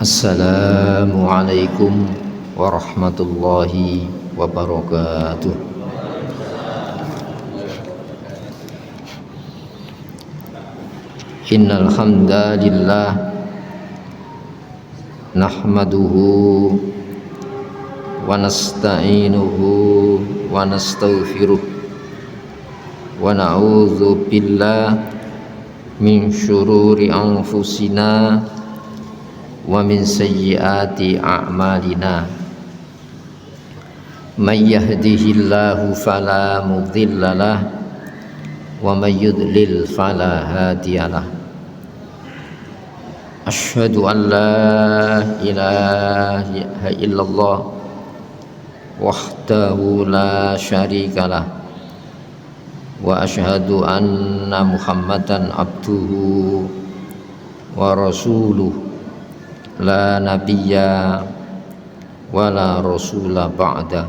Assalamualaikum warahmatullahi wabarakatuh. Innal hamdalillah nahmaduhu wa nasta'inuhu wa nastaghfiruh wa na'udzu billahi min syururi anfusina wa min sayyiati a'malina. May yahdihillahu fala mudhillalah wa may yudlil fala hadiyalah. Asyhadu an la ilaha illallah wahdahu la syarikalah wa asyhadu anna Muhammadan abduhu wa rasuluh la nabiyya wa la rasula ba'da.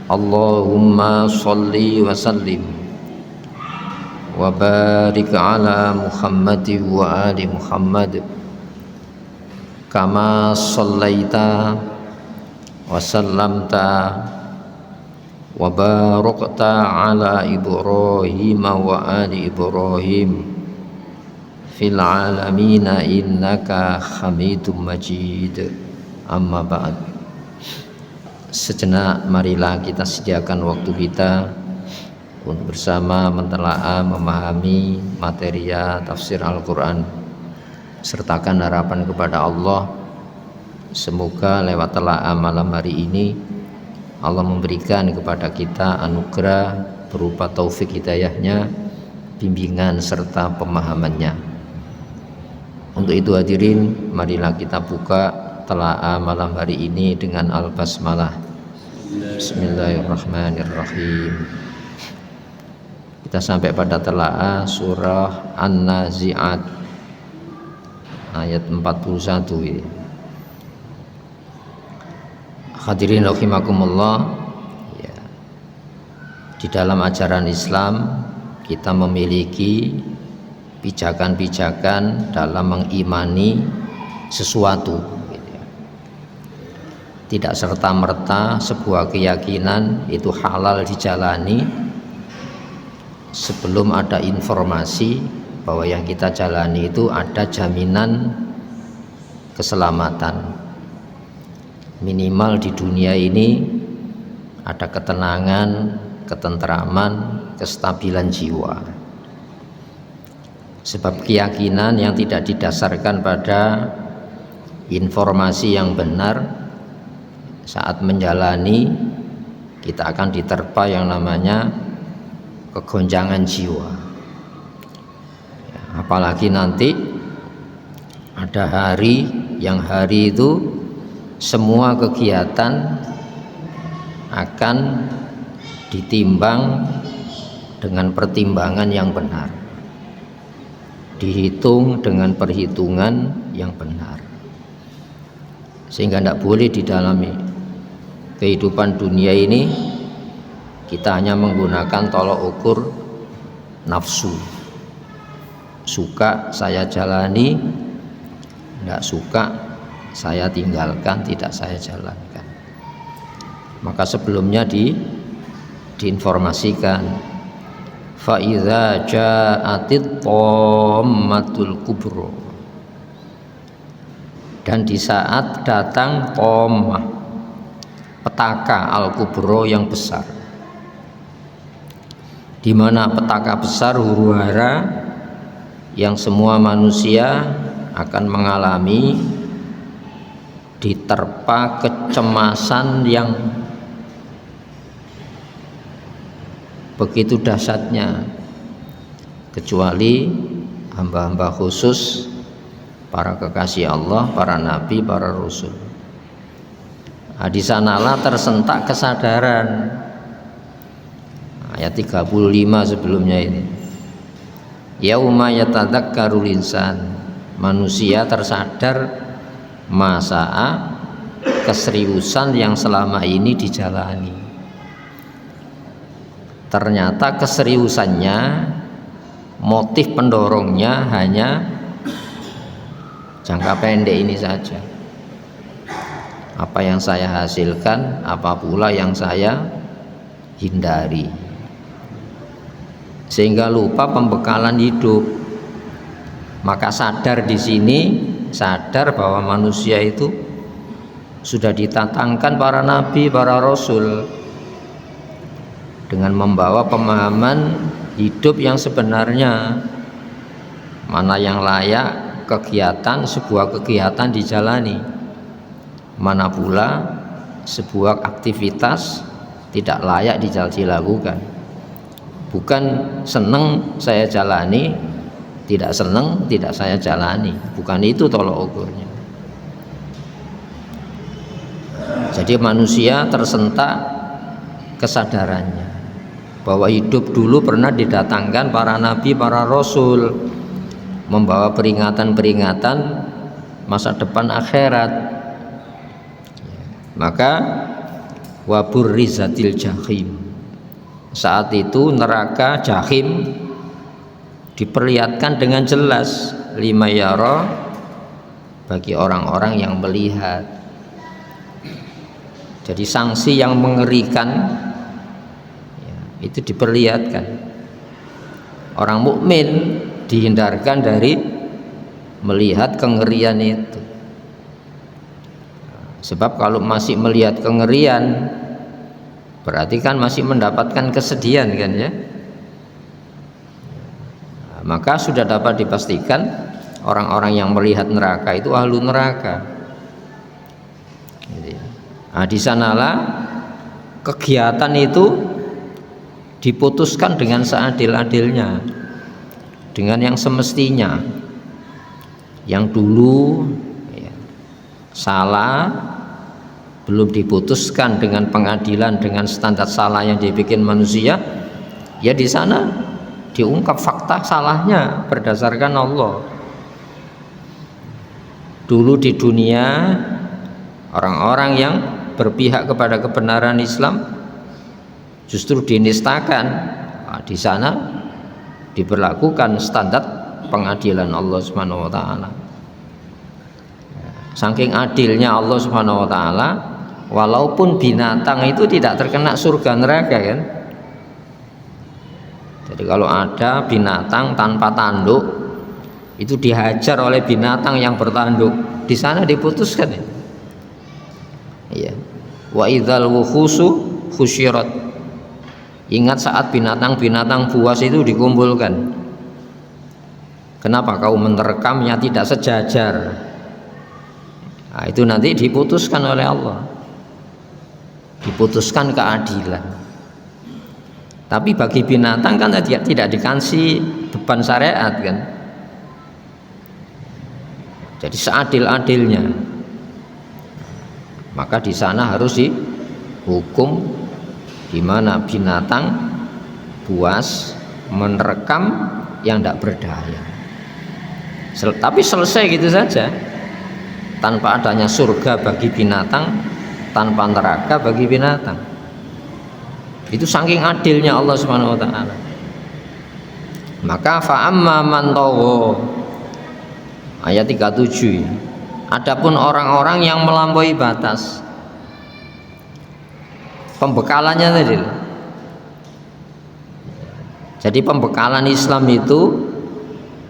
Allahumma sholli wa sallim wa barik ala Muhammad wa ali Muhammad kama shallaita wa sallamta wa barakta ala Ibrahim wa ali Ibrahim fil alamina innaka hamidum majid. Amma ba'd. Sejenak marilah kita sediakan waktu kita untuk bersama mentelaah memahami materi tafsir Al-Quran, sertakan harapan kepada Allah semoga lewat telaah malam hari ini Allah memberikan kepada kita anugerah berupa taufik hidayahnya, bimbingan serta pemahamannya. Untuk itu hadirin, marilah kita buka telaah malam hari ini dengan al-basmalah. Bismillahirrahmanirrahim. Kita sampai pada telaah surah An-Nazi'at ayat 41 ini. Hadirin rahimakumullah, ya. Di dalam ajaran Islam kita memiliki pijakan-pijakan dalam mengimani sesuatu, gitu ya. Tidak serta-merta sebuah keyakinan itu halal dijalani sebelum ada informasi bahwa yang kita jalani itu ada jaminan keselamatan. Minimal di dunia ini ada ketenangan, ketentraman, kestabilan jiwa. Sebab keyakinan yang tidak didasarkan pada informasi yang benar, saat menjalani kita akan diterpa yang namanya kegonjangan jiwa. Apalagi nanti ada hari itu semua kegiatan akan ditimbang dengan pertimbangan yang benar, dihitung dengan perhitungan yang benar, sehingga tidak boleh di dalam kehidupan dunia ini kita hanya menggunakan tolok ukur nafsu. Suka saya jalani, tidak suka saya tinggalkan, tidak saya jalankan. Maka sebelumnya diinformasikan, fa idza ja'atit tammatul kubra, dan di saat datang dhammah, petaka al-kubra yang besar, di mana petaka besar huru-hara yang semua manusia akan mengalami, diterpa kecemasan yang begitu dahsyatnya, kecuali hamba-hamba khusus, para kekasih Allah, para nabi, para rasul. Nah, di sanalah tersentak kesadaran. Ayat 35 sebelumnya ini. Yauma yatadzakkarul insan, manusia tersadar masa keseriusan yang selama ini dijalani. Ternyata keseriusannya, motif pendorongnya hanya jangka pendek ini saja. Apa yang saya hasilkan, apa pula yang saya hindari, sehingga lupa pembekalan hidup. Maka sadar di sini, sadar bahwa manusia itu sudah ditatangkan para nabi, para rasul dengan membawa pemahaman hidup yang sebenarnya, mana yang layak kegiatan, sebuah kegiatan dijalani, mana pula sebuah aktivitas tidak layak dilakukan. Bukan seneng saya jalani, tidak seneng tidak saya jalani, bukan itu tolok ukurnya. Jadi manusia tersentak kesadarannya bahwa hidup dulu pernah didatangkan para nabi, para rasul, membawa peringatan-peringatan masa depan akhirat. Maka wabur rizatil jahim, saat itu neraka jahim diperlihatkan dengan jelas, lima yara, bagi orang-orang yang melihat. Jadi sanksi yang mengerikan itu diperlihatkan. Orang mukmin dihindarkan dari melihat kengerian itu. Sebab kalau masih melihat kengerian, berarti kan masih mendapatkan kesedihan kan ya. Maka sudah dapat dipastikan orang-orang yang melihat neraka itu ahlu neraka. Nah, di sanalah kegiatan itu diputuskan dengan seadil-adilnya, dengan yang semestinya. Yang dulu salah belum diputuskan dengan pengadilan, dengan standar salah yang dibikin manusia, ya di sana diungkap fakta salahnya berdasarkan Allah. Dulu di dunia orang-orang yang berpihak kepada kebenaran Islam justru dinistakan. Nah, di sana diberlakukan standar pengadilan Allah Subhanahu wa taala. Saking adilnya Allah Subhanahu wa taala, walaupun binatang itu tidak terkena surga neraka kan. Jadi kalau ada binatang tanpa tanduk itu dihajar oleh binatang yang bertanduk, di sana diputuskan ya. Iya. Wa idzal wukhusu khusyirat. Ingat saat binatang-binatang buas itu dikumpulkan. Kenapa kau menerekamnya tidak sejajar? Nah, itu nanti diputuskan oleh Allah. Diputuskan keadilan. Tapi bagi binatang kan tidak dikasih beban syariat kan. Jadi seadil-adilnya. Maka di sana harus dihukum, di mana binatang buas menerkam yang tidak berdaya. Tapi selesai gitu saja, tanpa adanya surga bagi binatang, tanpa neraka bagi binatang. Itu saking adilnya Allah Subhanahu wa taala. Maka fa'amma man tagha, ayat 37. Adapun orang-orang yang melampaui batas, pembekalannya tadi. Jadi pembekalan Islam itu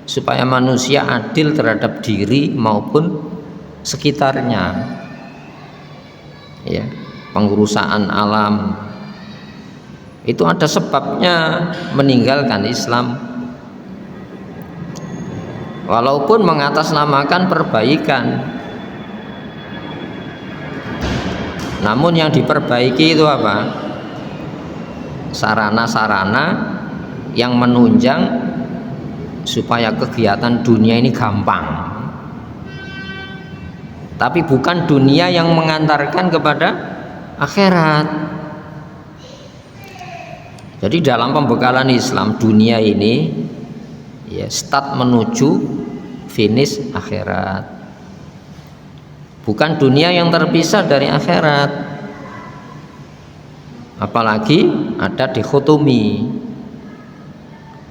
supaya manusia adil terhadap diri maupun sekitarnya. Ya, pengurusan alam itu ada sebabnya meninggalkan Islam, walaupun mengatasnamakan perbaikan. Namun yang diperbaiki itu apa? Sarana-sarana yang menunjang supaya kegiatan dunia ini gampang, tapi bukan dunia yang mengantarkan kepada akhirat. Jadi dalam pembekalan Islam, dunia ini ya start menuju finish akhirat, bukan dunia yang terpisah dari akhirat. Apalagi ada dikotomi,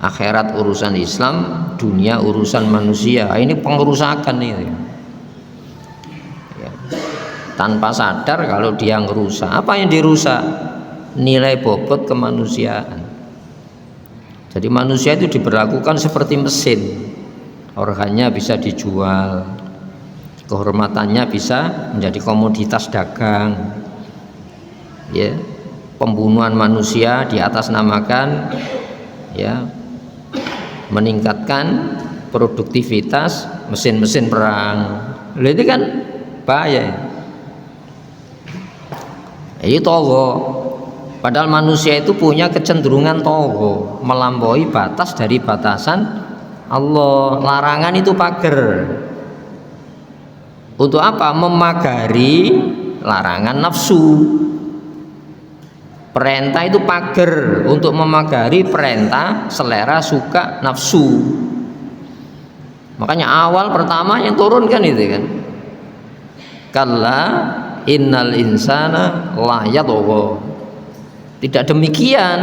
akhirat urusan Islam, dunia urusan manusia. Ini pengerusakan ini. tanpa sadar kalau dia ngerusak. Apa yang dirusak? Nilai bobot kemanusiaan. Jadi manusia itu diberlakukan seperti mesin, organnya bisa dijual, kehormatannya bisa menjadi komoditas dagang, ya, pembunuhan manusia diatasnamakan, ya, meningkatkan produktivitas mesin-mesin perang. Itu kan bahaya. Ini togo. Padahal manusia itu punya kecenderungan togo, melampaui batas dari batasan Allah. Larangan itu pagar. Untuk apa? Memagari larangan nafsu. Perintah itu pagar untuk memagari perintah selera suka nafsu. Makanya awal pertama yang turun kan itu kan. Kalla innal insana la yatgha. Tidak demikian.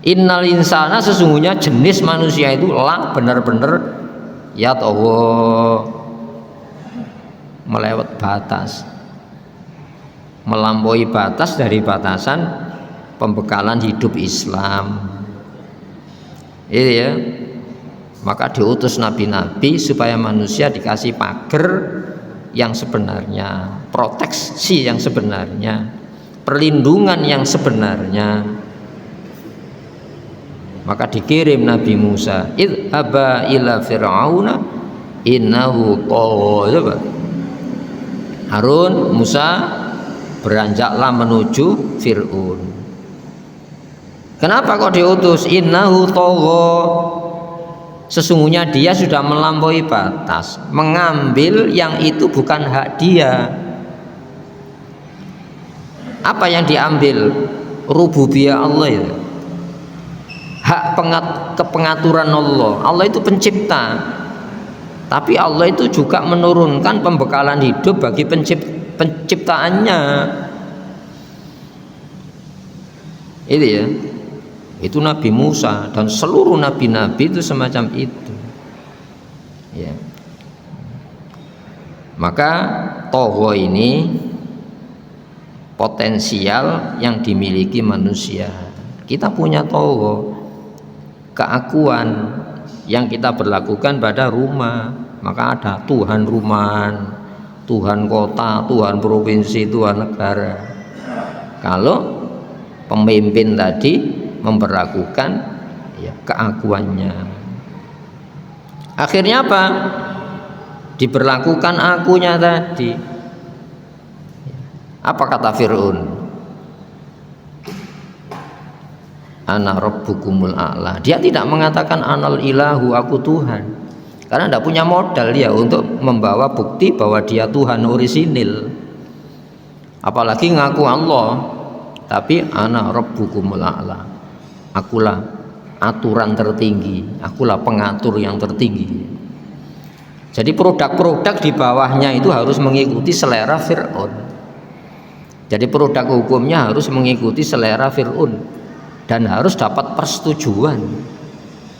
Innal insana, sesungguhnya jenis manusia itu lah benar-benar yatgha, melewat batas, melampaui batas dari batasan pembekalan hidup Islam. Itu ya. Maka diutus nabi-nabi supaya manusia dikasih pagar yang sebenarnya, proteksi yang sebenarnya, perlindungan yang sebenarnya. Maka dikirim Nabi Musa, idhaba ila fir'auna innahu tagha. Harun, Musa, beranjaklah menuju Fir'aun. Kenapa kok diutus? Innahu tagha, sesungguhnya dia sudah melampaui batas, mengambil yang itu bukan hak dia. Apa yang diambil? Rububiyah Allah itu, hak kepengaturan Allah. Allah itu pencipta, tapi Allah itu juga menurunkan pembekalan hidup bagi penciptaannya. Itu ya, itu Nabi Musa dan seluruh nabi-nabi itu semacam itu ya. Maka togo ini potensial yang dimiliki manusia. Kita punya togo, keakuan yang kita berlakukan pada rumah. Maka ada Tuhan rumahan, Tuhan kota, Tuhan provinsi, Tuhan negara. Kalau pemimpin tadi memperlakukan ya, keakuannya, akhirnya apa? Diberlakukan akunya tadi. Apa kata Fir'aun? Ana rabbukumul a'la. Dia tidak mengatakan anal ilahu, aku Tuhan, karena tidak punya modal dia untuk membawa bukti bahwa dia Tuhan orisinil, apalagi ngaku Allah. Tapi ana rabbukumul a'la, akulah aturan tertinggi, akulah pengatur yang tertinggi. Jadi produk-produk di bawahnya itu harus mengikuti selera Fir'aun. Jadi produk hukumnya harus mengikuti selera Fir'aun dan harus dapat persetujuan.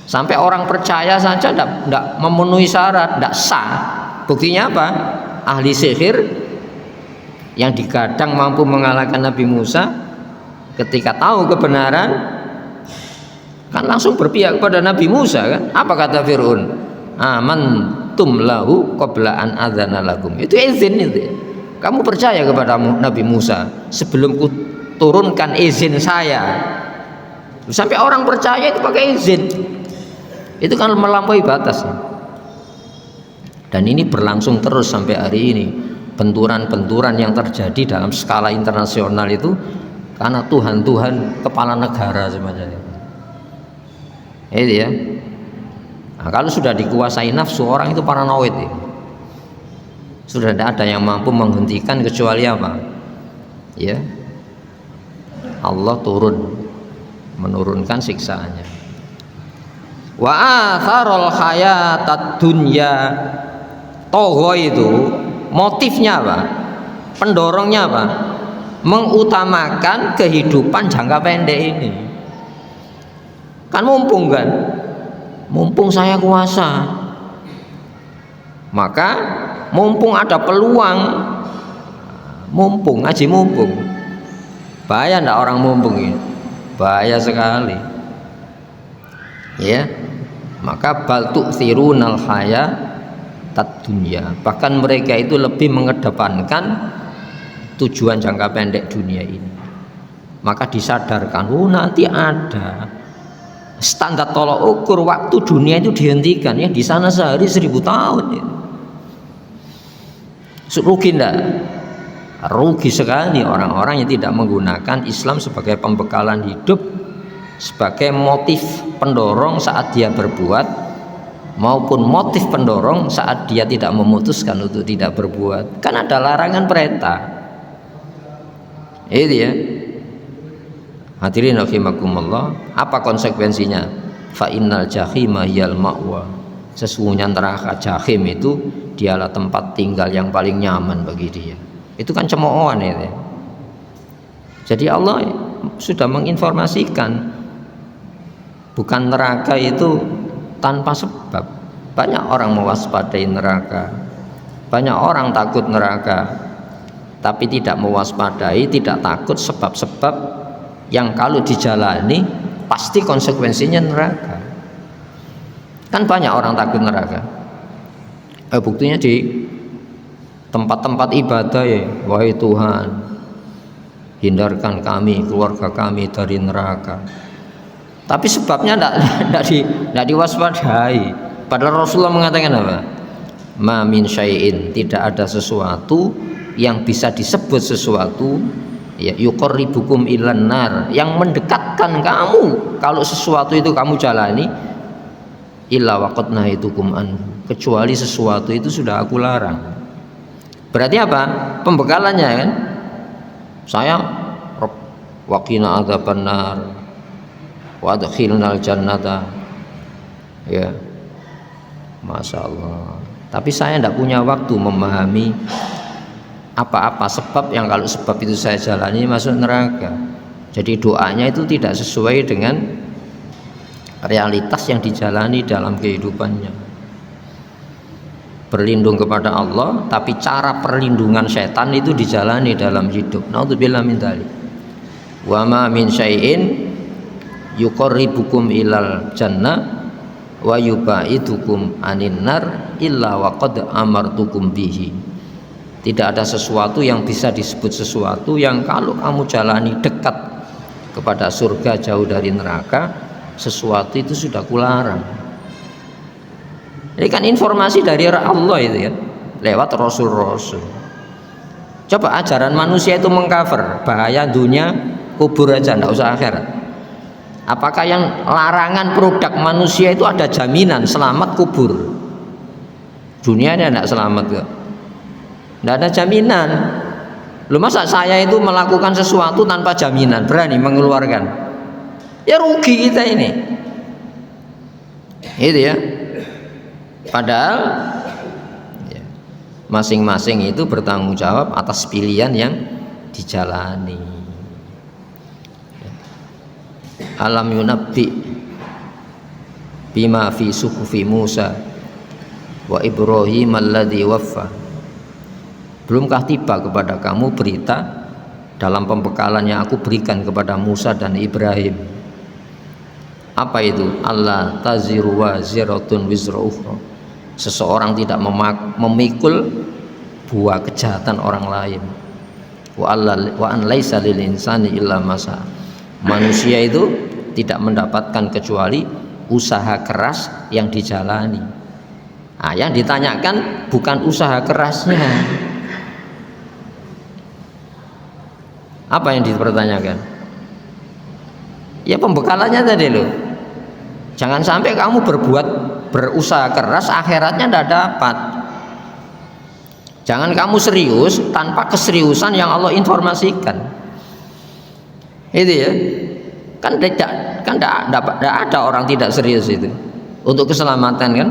Sampai orang percaya saja tidak memenuhi syarat, tidak sah. Buktinya apa? Ahli sihir yang digadang mampu mengalahkan Nabi Musa, ketika tahu kebenaran kan langsung berpihak kepada Nabi Musa kan. Apa kata Fir'aun? Amantum lahu qabla an adzana lakum. Itu izin itu. Kamu percaya kepada Nabi Musa sebelum ku turunkan izin saya. Sampai orang percaya itu pakai izin. Itu kan melampaui batas. Dan ini berlangsung terus sampai hari ini. Benturan-benturan yang terjadi dalam skala internasional itu karena Tuhan-Tuhan kepala negara semacam itu. Itu ya. Nah, kalau sudah dikuasai nafsu, orang itu paranoid ya. Sudah tidak ada yang mampu menghentikan kecuali apa? Ya, Allah menurunkan siksaannya. Wa atharul hayatad dunya. Togo itu motifnya apa? Pendorongnya apa? Mengutamakan kehidupan jangka pendek ini. Kan mumpung kan? Mumpung saya kuasa, maka mumpung ada peluang mumpung ngaji mumpung. Bahaya ndak orang mumpung ini? Bahaya sekali. Ya. Maka bal tu'thirunal hayatad dunya. Bahkan mereka itu lebih mengedepankan tujuan jangka pendek dunia ini. Maka disadarkan, nanti ada standar tolok ukur waktu dunia itu dihentikan ya, di sana sehari 1000 tahun ya. Rugi enggak? Rugi sekali orang-orang yang tidak menggunakan Islam sebagai pembekalan hidup, sebagai motif pendorong saat dia berbuat, maupun motif pendorong saat dia tidak memutuskan untuk tidak berbuat. Kan ada larangan perintah. Itu ya. Hadirin rahimakumullah, apa konsekuensinya? Fa innal jahima hiyal ma'wa. Sesungguhnya neraka jahim itu dialah tempat tinggal yang paling nyaman bagi dia. Itu kan cemoohan itu. Jadi Allah sudah menginformasikan bukan neraka itu tanpa sebab. Banyak orang mewaspadai neraka, banyak orang takut neraka, tapi tidak mewaspadai, tidak takut sebab-sebab yang kalau dijalani pasti konsekuensinya neraka. Kan banyak orang takut neraka. Buktinya di tempat-tempat ibadah ya, wahai Tuhan, hindarkan kami, keluarga kami dari neraka. Tapi sebabnya tidak diwaspadai. Padahal Rasulullah mengatakan apa? Ma min syai'in, tidak ada sesuatu yang bisa disebut sesuatu ya yuqarribukum ilan nar, yang mendekatkan kamu kalau sesuatu itu kamu jalani, illa waqad nahitukum anhu, kecuali sesuatu itu sudah aku larang. Berarti apa? Pembekalannya kan, saya waqina adzaban nar wa adkhilnal jannata ya, Masya Allah. Tapi saya tidak punya waktu memahami apa-apa sebab yang kalau sebab itu saya jalani masuk neraka. Jadi doanya itu tidak sesuai dengan realitas yang dijalani dalam kehidupannya. Berlindung kepada Allah, tapi cara perlindungan setan itu dijalani dalam hidup. Naudzubillah min dzalik. Wa ma min syai'in yuqarribukum ilal jannah wa yubaidukum anin nar illa waqad amartukum bihi. Tidak ada sesuatu yang bisa disebut sesuatu yang kalau kamu jalani dekat kepada surga, jauh dari neraka, sesuatu itu sudah kularang. Ini kan informasi dari Allah itu ya, lewat Rasul-Rasul. Coba ajaran manusia itu mengcover bahaya dunia, kubur aja, tidak usah akhirat. Apakah yang larangan produk manusia itu ada jaminan selamat kubur? Dunianya tidak selamat kok. Tidak ada jaminan. Lu masa saya itu melakukan sesuatu tanpa jaminan, berani mengeluarkan? Ya rugi kita ini. Itu ya. Padahal ya, masing-masing itu bertanggung jawab atas pilihan yang dijalani. Alam yunabbi bima fi suhufi Musa wa Ibrahim alladzi waffa. Belumkah tiba kepada kamu berita dalam pembekalan yang aku berikan kepada Musa dan Ibrahim? Apa itu? Allah taziru waziratun wizra ukhra. Seseorang tidak memikul buah kejahatan orang lain. Wa an laisa lil insani illa ma sa'a. Manusia itu tidak mendapatkan kecuali usaha keras yang dijalani. Nah, yang ditanyakan bukan usaha kerasnya. Apa yang dipertanyakan? Ya pembekalannya tadi loh. Jangan sampai kamu berusaha keras, akhiratnya tidak dapat. Jangan kamu serius tanpa keseriusan yang Allah informasikan. Itu ya. Kan tidak ada orang tidak serius itu untuk keselamatan kan.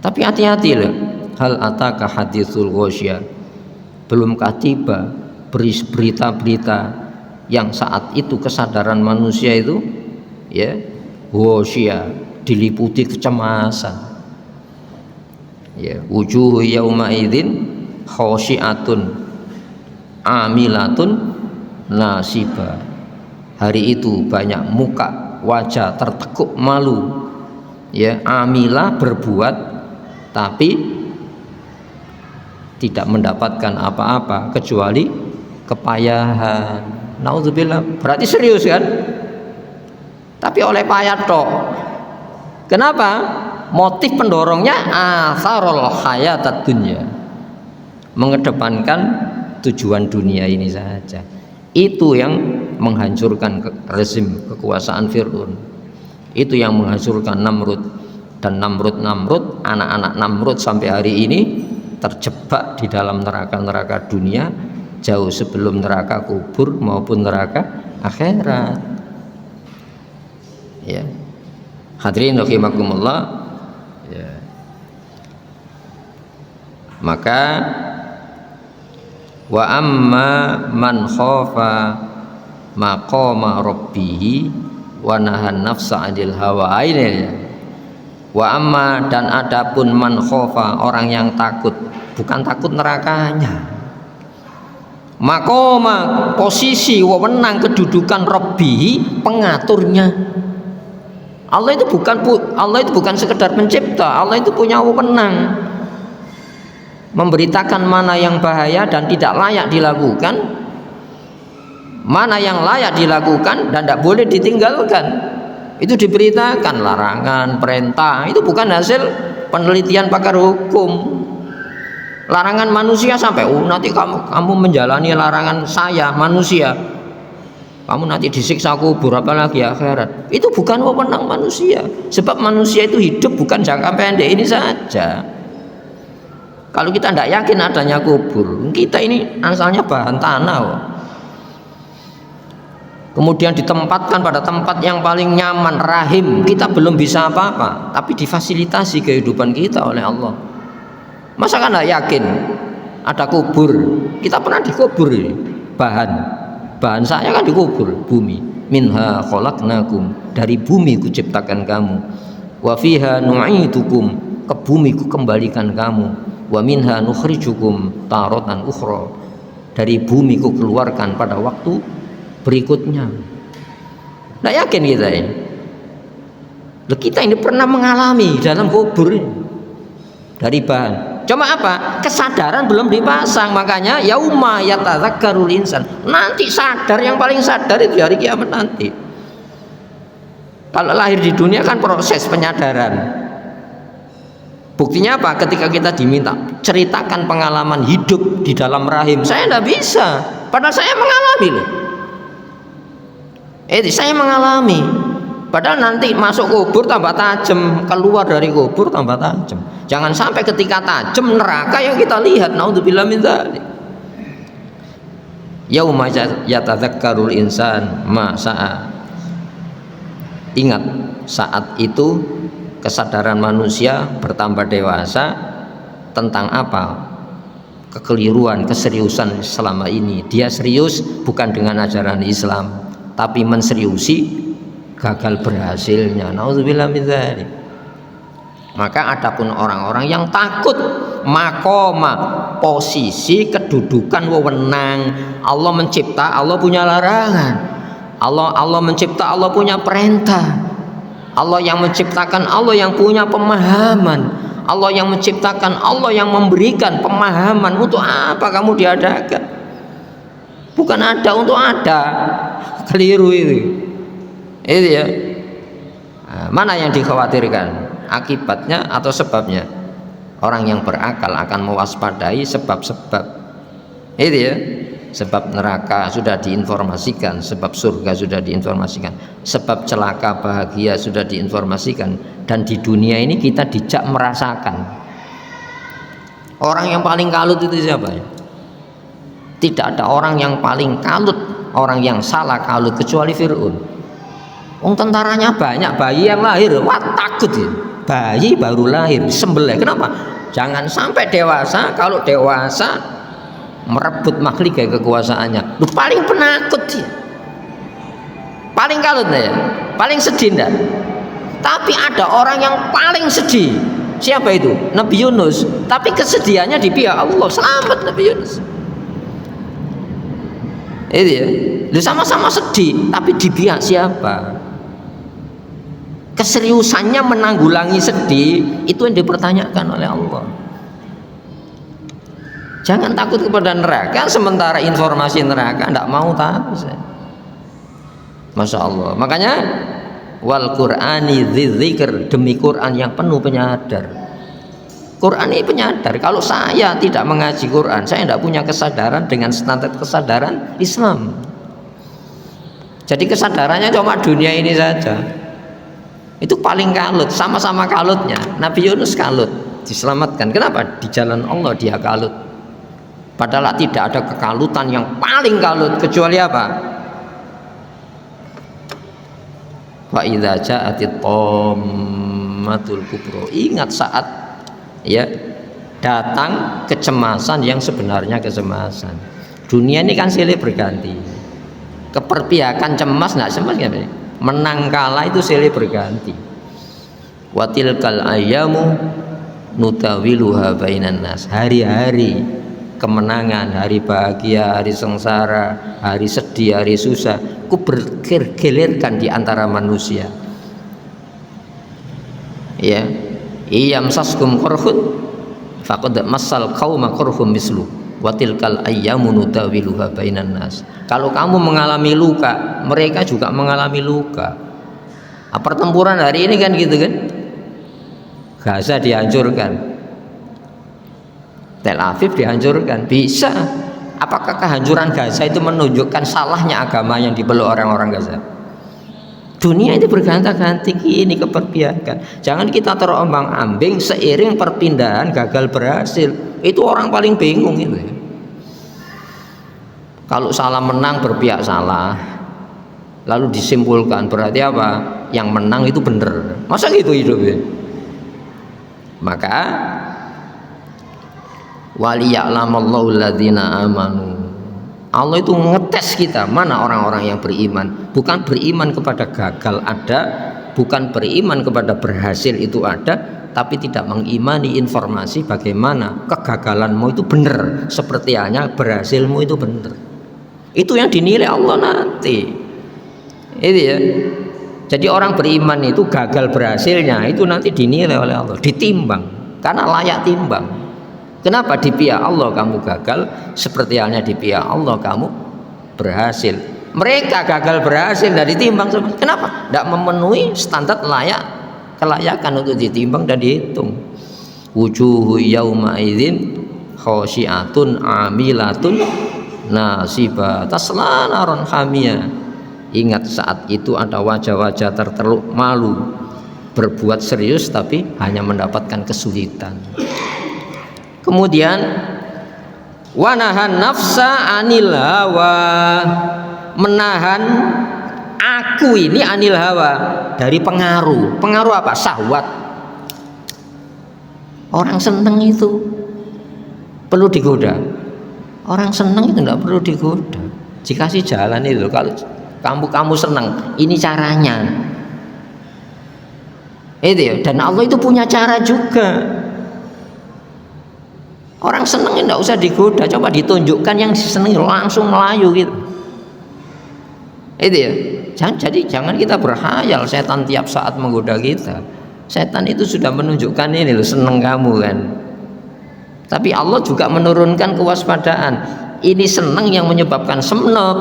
Tapi hati-hati loh. Hal ataka haditsul ghasyiyah. Belumkah tiba berita-berita yang saat itu kesadaran manusia itu ya ghasyiyah, diliputi kecemasan. Ya, wujuh yauma idzin khasyiatun amilatun nasibah. Hari itu banyak muka wajah tertekuk malu, ya, amilah berbuat tapi tidak mendapatkan apa-apa kecuali kepayahan. Naudzubillah, berarti serius kan? Tapi oleh payah tok. Kenapa? Motif pendorongnya atharul hayatad dunya, mengedepankan tujuan dunia ini saja. Itu yang menghancurkan rezim kekuasaan Fir'aun. Itu yang menghancurkan Namrud. Dan Namrud, anak-anak Namrud sampai hari ini terjebak di dalam neraka-neraka dunia jauh sebelum neraka kubur maupun neraka akhirat. Ya. Hadirin rahimakumullah. Ya. Maka wa amma man khafa maqama rabbih wa nahan nafsa 'anil hawa, ini ya. Wa amma, dan adapun man khafa, orang yang takut, bukan takut nerakanya, maqama, posisi, wewenang, kedudukan rabbih, pengaturnya. Allah itu bukan sekedar pencipta. Allah itu punya wewenang memberitakan mana yang bahaya dan tidak layak dilakukan, mana yang layak dilakukan dan tidak boleh ditinggalkan. Itu diberitakan, larangan, perintah. Itu bukan hasil penelitian pakar hukum. Larangan manusia sampai nanti kamu menjalani larangan saya manusia, kamu nanti disiksa kubur, apalagi akhirat. Itu bukan wewenang manusia. Sebab manusia itu hidup bukan jangka pendek ini saja. Kalau kita tidak yakin adanya kubur, kita ini asalnya bahan tanah. Kemudian ditempatkan pada tempat yang paling nyaman, rahim, kita belum bisa apa-apa, tapi difasilitasi kehidupan kita oleh Allah. Masa kan tidak yakin ada kubur? Kita pernah dikubur ini. Bahan saya kan dikubur, bumi. Minha khalaqnakum, dari bumi kuciptakan kamu. Wa fiha nu'idukum, ke bumi ku kembalikan kamu. Wa minha nukhrijukum taratan ukhra, dari bumi ku keluarkan pada waktu berikutnya. Nah, yakin kita ini? Loh, kita ini pernah mengalami dalam kubur ini. Dari bahan. Cuma apa? Kesadaran belum dipasang. Makanya yauma yatadzakkarul insan. Nanti sadar, yang paling sadar itu hari kiamat nanti. Kalau lahir di dunia kan proses penyadaran. Buktinya apa? Ketika kita diminta ceritakan pengalaman hidup di dalam rahim, saya tidak bisa. Padahal saya mengalami loh. Saya mengalami. Padahal nanti masuk kubur tambah tajam, keluar dari kubur tambah tajam. Jangan sampai ketika tajam neraka yang kita lihat. Naudzubillah min dzalik. Yauma yatadzakkarul insan ma sa'a. Ingat, saat itu kesadaran manusia bertambah dewasa tentang apa? Kekeliruan, keseriusan selama ini. Dia serius bukan dengan ajaran Islam, tapi menseriusi gagal berhasilnya. Nauzubillah min dzalik. Maka adapun orang-orang yang takut makoma, posisi, kedudukan, wewenang, Allah mencipta, Allah punya larangan. Allah mencipta, Allah punya perintah. Allah yang menciptakan, Allah yang punya pemahaman. Allah yang menciptakan, Allah yang memberikan pemahaman. Untuk apa kamu diadakan? Bukan ada untuk ada. Keliru itu ya. Nah, mana yang dikhawatirkan, akibatnya atau sebabnya? Orang yang berakal akan mewaspadai sebab-sebab itu ya. Sebab neraka sudah diinformasikan, sebab surga sudah diinformasikan, sebab celaka bahagia sudah diinformasikan. Dan di dunia ini kita dijak merasakan. Orang yang paling kalut itu siapa ya? Tidak ada orang yang paling kalut, orang yang salah kalut kecuali Fir'aun. Tentaranya banyak, bayi yang lahir, wah takut ya. Bayi baru lahir sembelih. Kenapa? Jangan sampai dewasa. Kalau dewasa merebut makhluk kekuasaannya, lu paling penakut dia, paling kalut ya, paling sedih enggak? Tapi ada orang yang paling sedih. Siapa itu? Nabi Yunus. Tapi kesedihannya di pihak Allah, selamat Nabi Yunus. Itu ya. Lu sama-sama sedih, tapi di pihak siapa? Keseriusannya menanggulangi sedih itu yang dipertanyakan oleh Allah. Jangan takut kepada neraka sementara informasi neraka tidak mau tahu. Masya Allah. Makanya wal Qur'ani dzikr, demi Quran yang penuh penyadar. Quran ini penyadar. Kalau saya tidak mengaji Quran, saya tidak punya kesadaran dengan standar kesadaran Islam. Jadi kesadarannya cuma dunia ini saja. Itu paling kalut, sama-sama kalutnya. Nabi Yunus kalut, diselamatkan. Kenapa? Di jalan Allah dia kalut. Padahal tidak ada kekalutan yang paling kalut kecuali apa? Wa idza ja'atit tammatul kubra. Ingat saat ya datang kecemasan yang sebenarnya kecemasan. Dunia ini kan silih berganti. Keperpihakan cemas enggak cemas kan? Menang kalah itu silih berganti. Watilkal ayyamu nutawiluha bainan nas. Hari-hari kemenangan, hari bahagia, hari sengsara, hari sedih, hari susah, ku bergelirkan di antara manusia. Ya, iyam saskum korhun faqad massal qauma korhum mislu watilkal ayyamu nutawiluha bainan nas. Kalau kamu mengalami luka, mereka juga mengalami luka. Pertempuran hari ini kan gitu kan, Gaza dihancurkan, Tel Aviv dihancurkan. Bisa. Apakah kehancuran Gaza itu menunjukkan salahnya agama yang dipeluk orang-orang Gaza? Dunia itu berganti-ganti, ini keperpihakan. Jangan kita terombang-ambing seiring perpindahan gagal berhasil. Itu orang paling bingung itu. Kalau salah menang berpihak salah, lalu disimpulkan berarti apa? Yang menang itu benar. Masa gitu hidupnya? Maka waliya'lamallahu alladzina amanu. Allah itu ngetes kita mana orang-orang yang beriman. Bukan beriman kepada gagal ada, bukan beriman kepada berhasil itu ada, tapi tidak mengimani informasi bagaimana kegagalanmu itu benar, seperti halnya berhasilmu itu benar. Itu yang dinilai Allah nanti. Itu ya. Jadi orang beriman itu gagal berhasilnya itu nanti dinilai oleh Allah, ditimbang karena layak timbang. Kenapa di pihak Allah kamu gagal, seperti halnya di pihak Allah kamu berhasil. Mereka gagal berhasil dan ditimbang. Kenapa? Tidak memenuhi standar kelayakan untuk ditimbang dan dihitung. Wujuhu yauma idzin khasyiatun amilatun nasibah tasla naron hamiyah. Ingat saat itu ada wajah-wajah terteluk malu, berbuat serius tapi hanya mendapatkan kesulitan. Kemudian wanahan nafsa anil hawa, menahan aku ini anil hawa dari pengaruh. Pengaruh apa? Syahwat. Orang seneng itu perlu digoda. Orang seneng itu tidak perlu digoda. Dikasih jalan itu. Kalau kamu seneng, ini caranya. Itu ya. Dan Allah itu punya cara juga. Orang seneng tidak usah digoda, coba ditunjukkan yang seneng langsung melayu gitu. Itu ya. Jadi jangan kita berhayal setan tiap saat menggoda kita. Setan itu sudah menunjukkan ini loh, seneng kamu kan. Tapi Allah juga menurunkan kewaspadaan. Ini seneng yang menyebabkan semnop.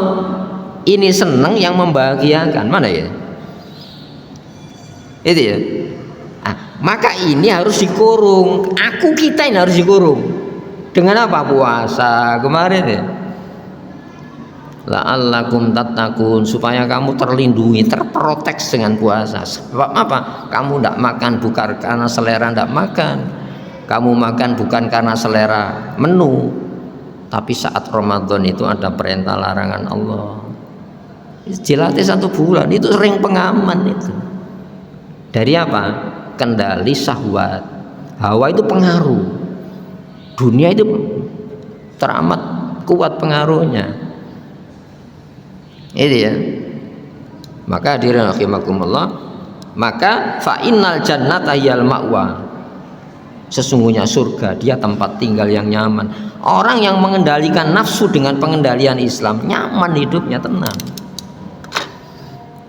Ini seneng yang membahagiakan. Mana ya? Itu ya. Maka ini harus dikurung. Aku kita ini harus dikurung. Dengan apa? Puasa kemarin ya. La'allakum tattaqun, supaya kamu terlindungi, terprotek dengan puasa. Sebab apa? Kamu tidak makan bukan karena selera tidak makan. Kamu makan bukan karena selera menu. Tapi saat Ramadan itu ada perintah larangan Allah. Dilatih 1 bulan, itu sering pengaman itu. Dari apa? Kendali syahwat. Hawa itu pengaruh. Dunia itu teramat kuat pengaruhnya. Itu ya. Maka hadirin rahimakumullah, maka fa innal jannata yal ma'wa. Sesungguhnya surga dia tempat tinggal yang nyaman. Orang yang mengendalikan nafsu dengan pengendalian Islam nyaman hidupnya, tenang.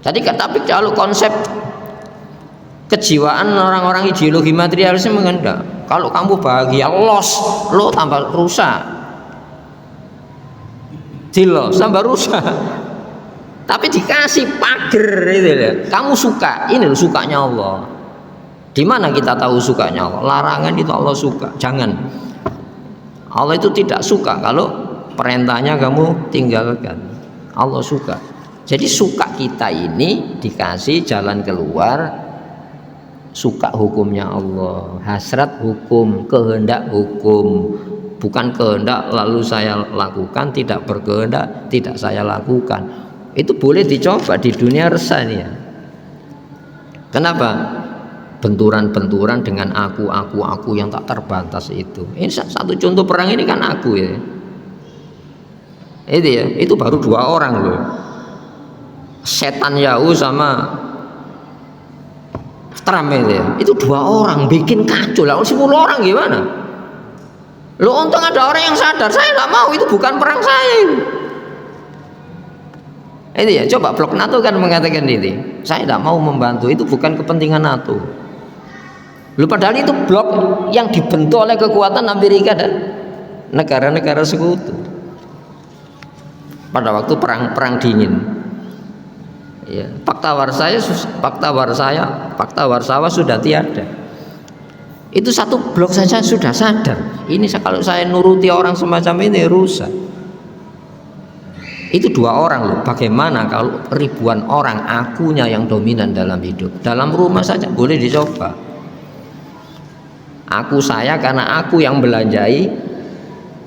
Jadi tapi kalau konsep kejiwaan orang-orang ideologi materialisme enggak. Kalau kamu bahagia lo tambah rusak. Dilos tambah rusak. Tapi dikasih pager itu ya. Kamu suka, ini loh sukanya Allah. Di mana kita tahu sukanya Allah? Larangan itu Allah suka. Jangan. Allah itu tidak suka kalau perintahnya kamu tinggalkan. Allah suka. Jadi suka kita ini dikasih jalan keluar. Suka hukumnya Allah, hasrat hukum, kehendak hukum. Bukan kehendak lalu saya lakukan, tidak berkehendak tidak saya lakukan. Itu boleh dicoba di dunia resah ini ya. Kenapa? Benturan-benturan dengan aku yang tak terbatas itu. Ini satu contoh perang ini kan aku ya. Itu ya, itu baru 2 orang loh. Setan Yahoo sama Trump itu ya. Itu 2 orang bikin kacau lah. 10 orang gimana? Lo untung ada orang yang sadar, saya nggak mau, itu bukan perang saya. Itu ya, coba blok NATO kan mengatakan ini. Saya tidak mau membantu, itu bukan kepentingan NATO. Lu padahal itu blok yang dibentuk oleh kekuatan Amerika dan negara-negara sekutu pada waktu perang dingin. Ya, Fakta Warsawa sudah tiada. Itu satu blok saja sudah sadar. Ini kalau saya nuruti orang semacam ini rusak. Itu 2 orang loh. Bagaimana kalau ribuan orang akunya yang dominan dalam hidup? Dalam rumah saja boleh dicoba. Aku saya karena aku yang belanjai,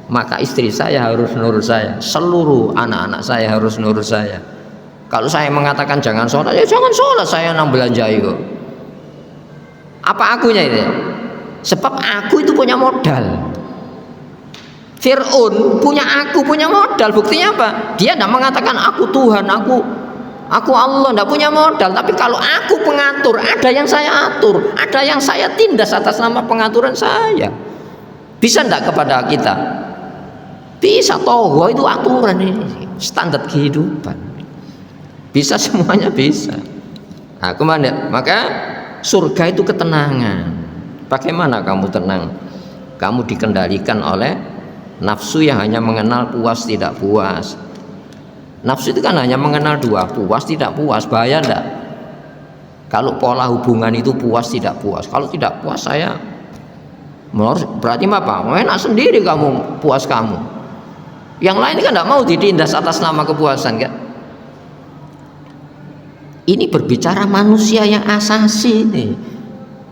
maka istri saya harus nurut saya, seluruh anak-anak saya harus nurut saya. Kalau saya mengatakan jangan sholat, ya jangan sholat, saya yang belanjai kok. Apa akunya itu? Sebab aku itu punya modal. Fir'aun punya modal. Buktinya apa? Dia tidak mengatakan aku Tuhan, aku Allah, tidak punya modal. Tapi kalau aku pengatur, ada yang saya atur, ada yang saya tindas atas nama pengaturan saya. Bisa tidak kepada kita? Bisa. Toh itu aturan ini, standar kehidupan. Bisa, semuanya bisa. Nah, kemana? Maka surga itu ketenangan. Bagaimana kamu tenang? Kamu dikendalikan oleh nafsu yang hanya mengenal puas tidak puas. Nafsu itu kan hanya mengenal 2, puas tidak puas. Bahaya enggak? Kalau pola hubungan itu puas tidak puas. Kalau tidak puas saya berarti apa? Enak sendiri kamu, puas kamu. Yang lain kan enggak mau ditindas atas nama kepuasan kan? Ini berbicara manusia yang asasi nih.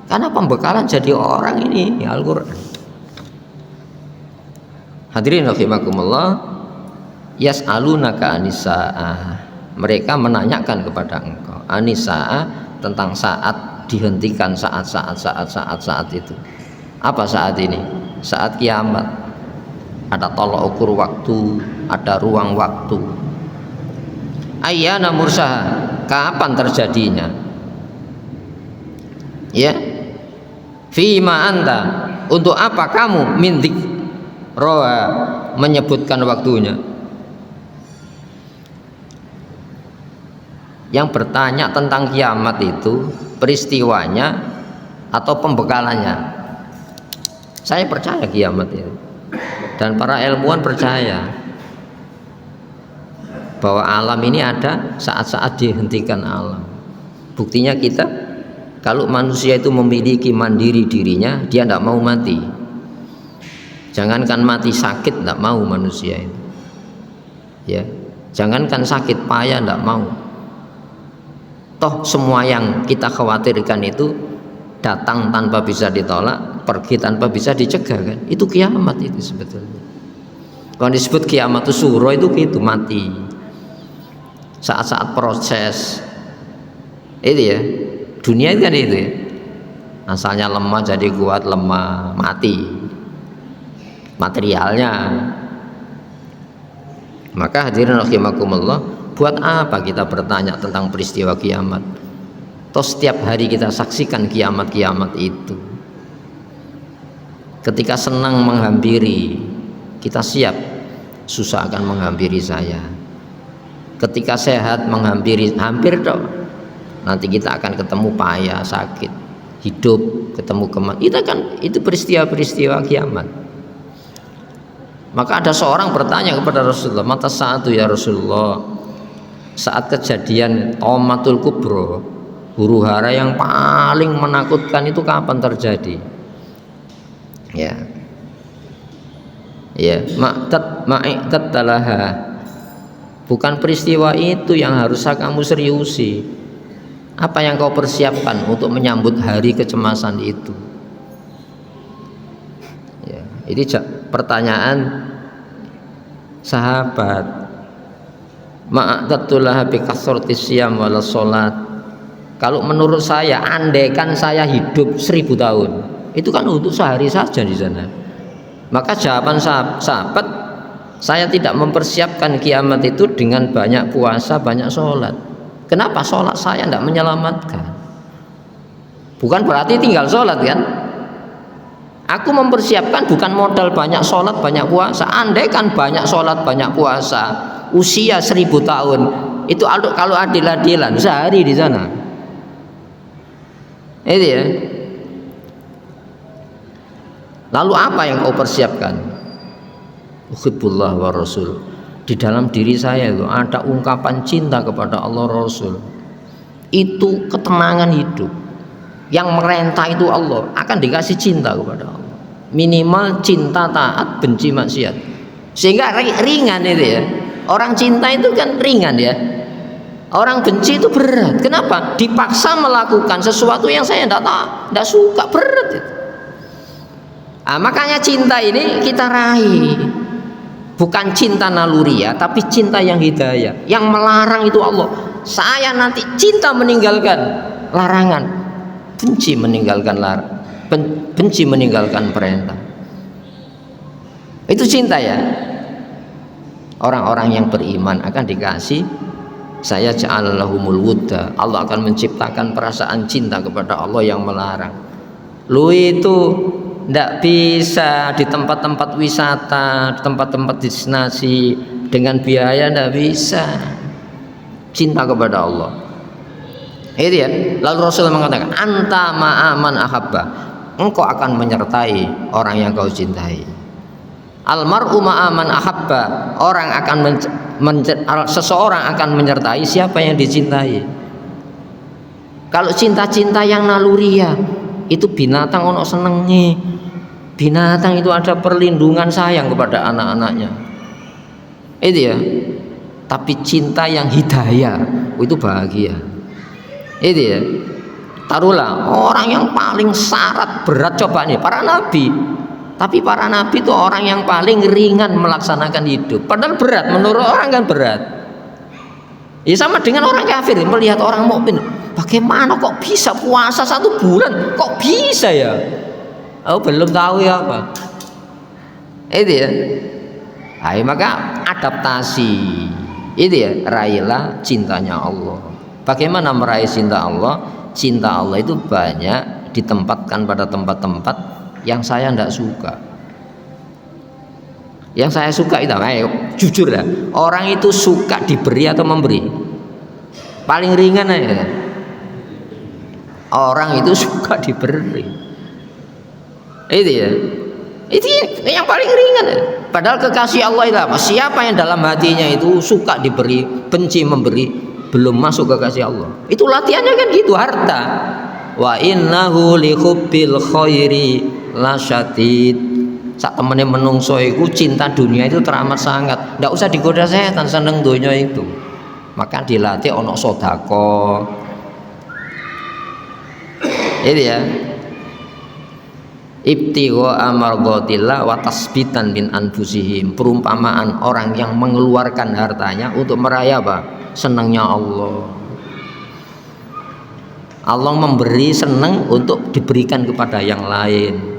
Karena pembekalan jadi orang ini Al-Qur'an. Hadirin rahimakumullah, yas'alunaka anisa'ah. Mereka menanyakan kepada engkau anisa'ah, tentang saat dihentikan saat itu. Apa saat ini? Saat kiamat. Ada tolak ukur waktu, ada ruang waktu. Ayyana mursaha, kapan terjadinya? Ya. Fima anta, untuk apa kamu mindik roha menyebutkan waktunya? Yang bertanya tentang kiamat itu peristiwanya atau pembekalannya? Saya percaya kiamat itu, dan para ilmuwan percaya bahwa alam ini ada saat-saat dihentikan alam. Buktinya kita, kalau manusia itu memiliki mandiri dirinya, dia tidak mau mati. Jangankan mati sakit, tidak mau manusia itu. Ya, jangankan sakit payah, tidak mau. Toh semua yang kita khawatirkan itu datang tanpa bisa ditolak, pergi tanpa bisa dicegah kan? Itu kiamat itu sebetulnya. Kalau disebut kiamat itu suro itu gitu, mati. Saat-saat proses itu ya, dunia itu kan itu ya. Asalnya lemah jadi kuat, lemah mati materialnya. Maka hadirin rahimakumullah, buat apa kita bertanya tentang peristiwa kiamat? Toh setiap hari kita saksikan kiamat-kiamat itu. Ketika senang menghampiri, kita siap, susah akan menghampiri saya. Ketika sehat menghampiri, hampir dong. Nanti kita akan ketemu payah, sakit, hidup, ketemu kematian. Itu peristiwa-peristiwa kiamat. Maka ada seorang bertanya kepada Rasulullah, mata saat itu ya Rasulullah, saat kejadian Tomatul Kubro, huru hara yang paling menakutkan itu kapan terjadi? Ya, ma'itat talaha. Bukan peristiwa itu yang harusnya kamu seriusi. Apa yang kau persiapkan untuk menyambut hari kecemasan itu? Ya, ini pertanyaan sahabat. Ma'atatullah bi kasratis siyam wal salat. Kalau menurut saya, andaikan saya hidup 1000 tahun, itu kan untuk sehari saja di sana. Maka jawaban sahabat, saya tidak mempersiapkan kiamat itu dengan banyak puasa, banyak sholat. Kenapa? Sholat saya tidak menyelamatkan. Bukan berarti tinggal sholat kan? Aku mempersiapkan bukan modal banyak sholat, banyak puasa. Andaikan banyak sholat, banyak puasa, usia 1000 tahun, itu kalau adil-adilan sehari di sana. Itu ya. Lalu apa yang kau persiapkan? Uhibbullah wa Rasul. Di dalam diri saya itu ada ungkapan cinta kepada Allah Rasul. Itu ketenangan hidup. Yang merentah itu Allah, akan dikasih cinta kepada Allah. Minimal cinta taat, benci maksiat. Sehingga ringan itu ya. Orang cinta itu kan ringan ya. Orang benci itu berat. Kenapa? Dipaksa melakukan sesuatu yang saya tidak suka, berat itu. Makanya cinta ini kita raih. Bukan cinta naluri ya, tapi cinta yang hidayah. Yang melarang itu Allah. Saya nanti cinta meninggalkan larangan, benci meninggalkan benci meninggalkan perintah. Itu cinta ya. Orang-orang yang beriman akan dikasih, saya ja'alalahumul wudda. Allah akan menciptakan perasaan cinta kepada Allah yang melarang. Lu itu tidak bisa di tempat-tempat wisata, di tempat-tempat destinasi dengan biaya, tidak bisa. Cinta kepada Allah. Itu ya. Lalu Rasulullah mengatakan, anta ma'aman ahabba. Engkau akan menyertai orang yang kau cintai. Almar'u ma'aman ahabba. Seseorang akan menyertai siapa yang dicintai. Kalau cinta-cinta yang naluriah, itu binatang ono senengnya. Binatang itu ada perlindungan sayang kepada anak-anaknya. Itu ya. Tapi cinta yang hidayah itu bahagia. Itu ya. Taruhlah orang yang paling syarat berat coba nih para nabi. Tapi para nabi itu orang yang paling ringan melaksanakan hidup. Padahal berat, menurut orang kan berat. Ya sama dengan orang kafir melihat orang mukmin. Bagaimana kok bisa puasa 1 bulan? Kok bisa ya? Aku belum tahu ya apa. Itu ya. Maka adaptasi. Itu ya, raihlah cintanya Allah. Bagaimana meraih cinta Allah? Cinta Allah itu banyak ditempatkan pada tempat-tempat yang saya tidak suka. Yang saya suka itu, jujur lah, orang itu suka diberi atau memberi? Paling ringan aja. Orang itu suka diberi. Itu ya. Itu yang paling ringan. Padahal kekasih Allah itu apa? Siapa yang dalam hatinya itu suka diberi, benci memberi, belum masuk kekasih Allah. Itu latihannya kan gitu, harta. Wa innahu li hubbil khairi lasyadid. Sak temene menungso iku cinta dunia itu teramat sangat. Ndak usah digoda setan seneng dunia itu. Maka dilatih ono sedekah. Itu ya. Ibtigha amardhatillah wa tasbitan min anfusihim. Perumpamaan orang yang mengeluarkan hartanya untuk meraih apa? Senangnya Allah. Allah memberi senang untuk diberikan kepada yang lain.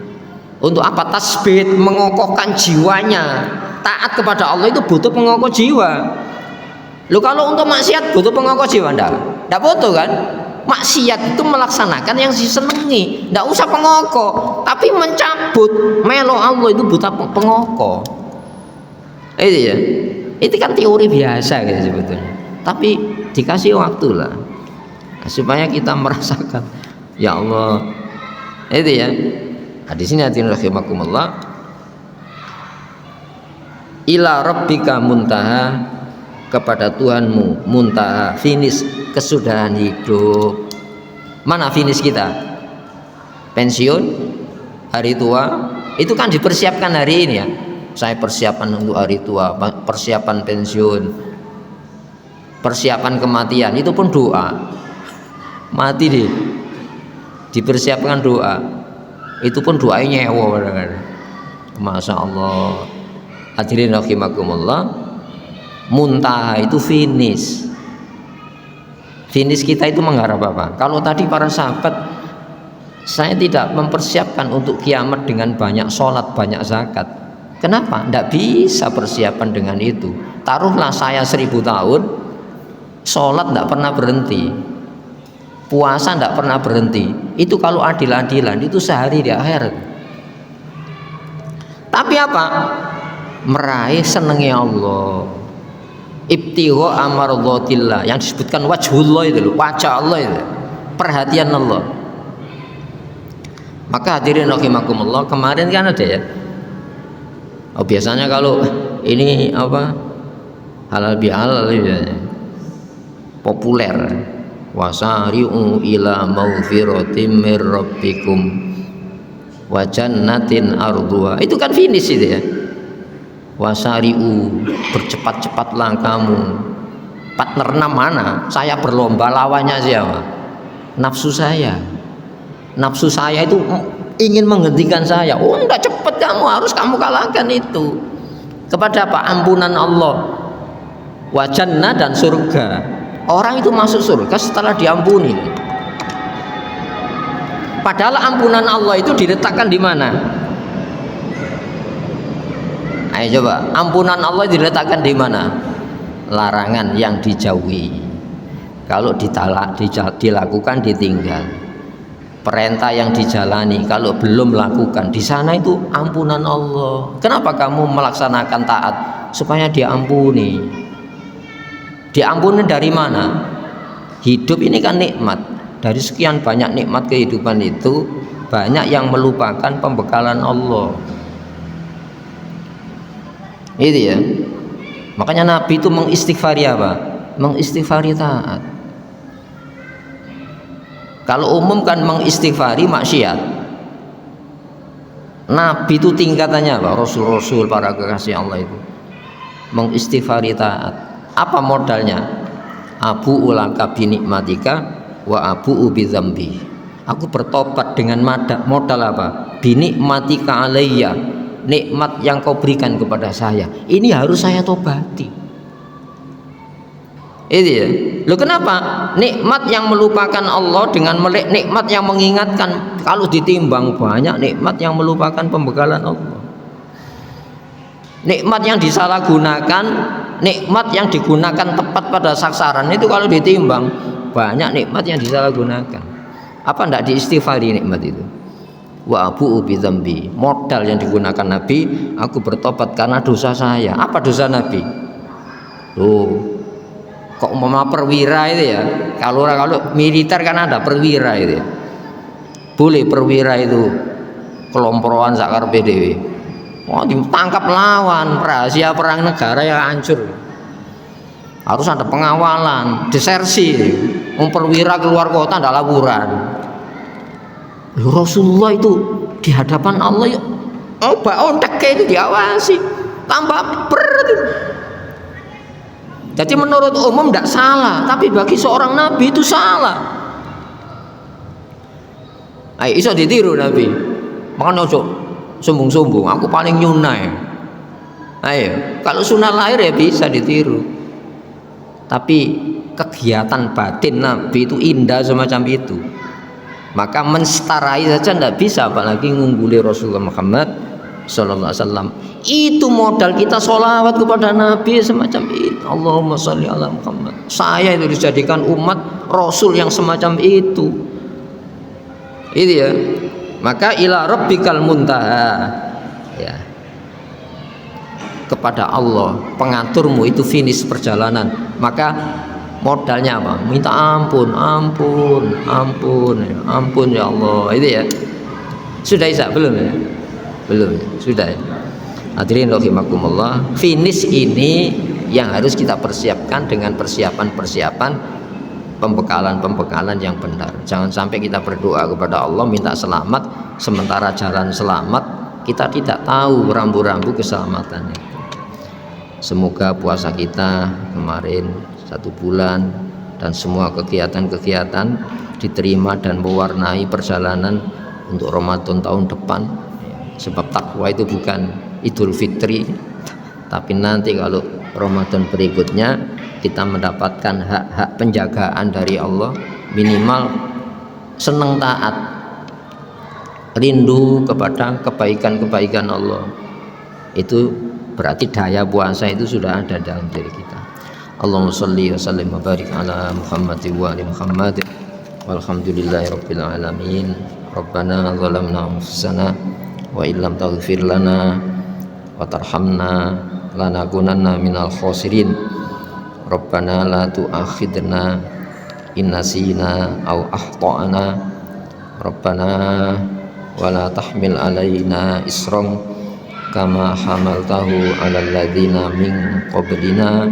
Untuk apa? Tasbit, mengokohkan jiwanya. Taat kepada Allah itu butuh pengokoh jiwa. Lu kalau untuk maksiat butuh pengokoh jiwa enggak butuh kan? Maksiat itu melaksanakan yang disenangi, nggak usah pengoko, tapi mencabut melo Allah itu buta pengoko. Itu ya, itu kan teori biasa gitu sebetulnya. Tapi dikasih waktu lah supaya kita merasakan, ya Allah. Itu ya. Nah, di sini hadirin rahimakumullah, ila rabbika muntaha, kepada Tuhanmu muntaha, finish kesudahan hidup. Mana finish kita? Pensiun, hari tua, itu kan dipersiapkan hari ini ya. Saya persiapan untuk hari tua, persiapan pensiun, persiapan kematian, itu pun doa. Mati deh, dipersiapkan doa, itu pun doanya nyewa. Masya Allah. Hadirin rahimakumullah, muntaha itu finish. Finish kita itu mengharap apa? Kalau tadi para sahabat, saya tidak mempersiapkan untuk kiamat dengan banyak sholat, banyak zakat. Kenapa? Tidak bisa persiapan dengan itu. Taruhlah saya 1000 tahun, sholat tidak pernah berhenti, puasa tidak pernah berhenti. Itu kalau adil-adilan, itu sehari di akhirat. Tapi apa? Meraih senengnya Allah, ibtigha amardhatillah, yang disebutkan wajhullah itu loh, wajah Allah itu, perhatian Allah. Maka hadirin rahimakumullah, kemarin kan ada ya, biasanya kalau ini apa, halal bihalal ya, populer, wasari'u ila maghfiratin mir rabbikum wa jannatin arduha, itu kan finish itu ya. Wasari'u, bercepat-cepatlah kamu. Partner 6 mana? Saya berlomba, lawannya siapa? Nafsu saya. Nafsu saya itu ingin menghentikan saya. Oh enggak, cepat kamu, harus kamu kalahkan itu. Kepada apa? Ampunan Allah, wa jannah, dan surga. Orang itu masuk surga setelah diampuni. Padahal ampunan Allah itu diletakkan di mana? Ayo coba, ampunan Allah diletakkan di mana? Larangan yang dijauhi. Kalau dilakukan ditinggal. Perintah yang dijalani, kalau belum lakukan, di sana itu ampunan Allah. Kenapa kamu melaksanakan taat? Supaya diampuni. Diampuni dari mana? Hidup ini kan nikmat. Dari sekian banyak nikmat kehidupan itu, banyak yang melupakan pembekalan Allah. Itu ya. Makanya Nabi itu mengistighfari apa? Mengistighfari taat. Kalau umum kan mengistighfari maksiat. Nabi itu tingkatannya apa? Rasul-rasul, para kekasih Allah itu mengistighfari taat. Apa modalnya? Abu ulaka bi nikmatika wa abu bi dzambi. Aku bertobat dengan modal apa? Bi nikmatika alayya, nikmat yang kau berikan kepada saya, ini harus saya tobati. Itu ya. Loh kenapa? Nikmat yang melupakan Allah dengan nikmat yang mengingatkan, kalau ditimbang banyak nikmat yang melupakan pembekalan Allah. Nikmat yang disalahgunakan, nikmat yang digunakan tepat pada sasaran, itu kalau ditimbang banyak nikmat yang disalahgunakan. Apa enggak diistighfari nikmat itu? Wa abu bi dzambi, modal yang digunakan Nabi, aku bertobat karena dosa saya. Apa dosa Nabi? Loh, kok umpama perwira itu ya, kalau militer kan ada perwira itu ya. Boleh perwira itu kelompokan sakar PDW, wah ditangkap lawan, rahasia perang negara yang hancur, harus ada pengawalan, desersi. Perwira keluar kota ada laporan. Rasulullah itu di hadapan Allah yuk, ondek itu diawasi, tambah berat. Jadi menurut umum tidak salah, tapi bagi seorang Nabi itu salah. Ayo iso ditiru Nabi. Makanya ojo sombong-sombong, aku paling nyunai. Ayo, kalau sunnah lahir ya bisa ditiru. Tapi kegiatan batin Nabi itu indah semacam itu. Maka menstarai saja tidak bisa, apalagi ngungguli Rasulullah Muhammad sallallahu alaihi wasallam. Itu modal kita sholawat kepada Nabi semacam itu. Allahumma sholli ala Muhammad. Saya itu dijadikan umat rasul yang semacam itu ya. Maka ila rabbikal muntaha, ya, kepada Allah pengaturmu itu finish perjalanan. Maka modalnya apa? Minta ampun ya Allah, itu ya. Sudah Isa? Belum ya? Belum ya? Sudah ya? Hadirin rahimakumullah, finish ini yang harus kita persiapkan dengan persiapan pembekalan yang benar. Jangan sampai kita berdoa kepada Allah minta selamat, sementara jalan selamat kita tidak tahu rambu-rambu keselamatannya. Semoga puasa kita kemarin 1 bulan dan semua kegiatan-kegiatan diterima dan mewarnai perjalanan untuk Ramadan tahun depan. Sebab takwa itu bukan Idul Fitri, tapi nanti kalau Ramadan berikutnya kita mendapatkan hak-hak penjagaan dari Allah, minimal senang taat, rindu kepada kebaikan-kebaikan Allah. Itu berarti daya puasa itu sudah ada dalam diri kita. Allahumma sholli wa sallim wa barik ala Muhammad wa ali Muhammad walhamdulillahirabbil alamin. Rabbana zalamna anfusana wa illam taghfir lana wa tarhamna lanakunanna minal khasirin. Rabbana la tu'akhidna in nasina aw akhtana. Rabbana wa la tahmil alaina isran kama hamaltahu alal ladzina min qablina.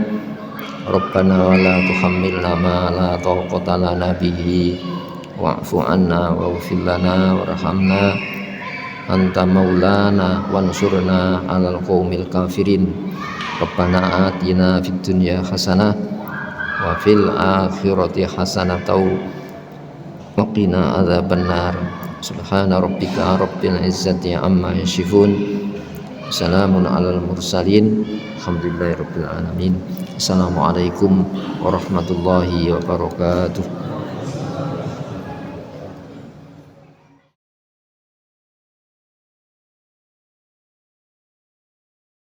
Rabbana wa la tuhammilna ma la taqata lana bihi wa'fu anna waghfir lana warhamna anta maulana wansurna alal qaumil kafirin. Rabbana atina fid dunya hasanah wa fil akhirati hasanah wa qina adzabannar. Subhana rabbika rabbil izzati amma yasifun, salamun alal mursalin, alhamdulillahirabbil alamin. Assalamualaikum warahmatullahi wabarakatuh.